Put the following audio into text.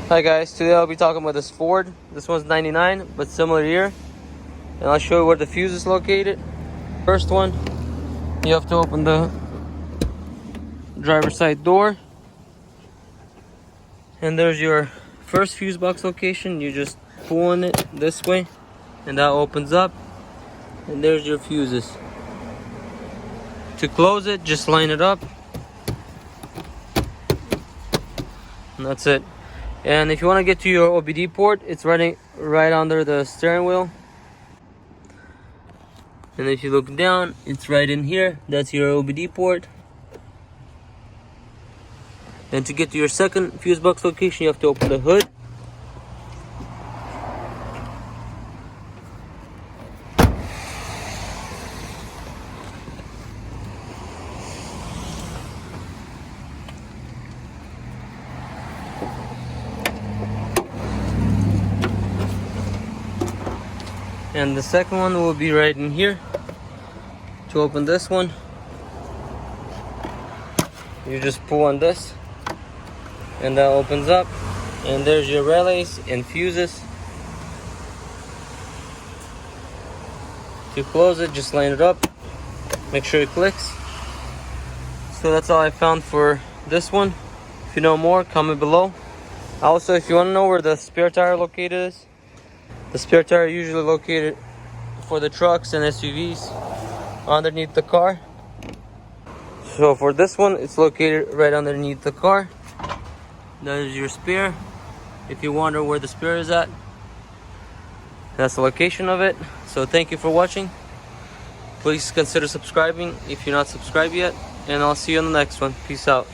Hi guys, today I'll be talking about this Ford. This one's 99, but similar year. And I'll show you where the fuse is located. First one, you have to open the driver's side door. And there's your first fuse box location. You just pull on it this way, and that opens up. And there's your fuses. To close it, just line it up. And that's it. And if you want to get to your OBD port, it's right under the steering wheel. And if you look down, it's right in here. That's your OBD port. And to get to your second fuse box location, you have to open the hood. And the second one will be right in here. To open this one, you just pull on this, and that opens up. And there's your relays and fuses. To close it, just line it up. Make sure it clicks. So that's all I found for this one. If you know more, comment below. Also, if you want to know where the spare tire located is, the spare tire usually located for the trucks and SUVs underneath the car. So for this one, it's located right underneath the car. That is your spare. If you wonder where the spare is at, that's the location of it. So thank you for watching. Please consider subscribing if you're not subscribed yet, and I'll see you on the next one. Peace out.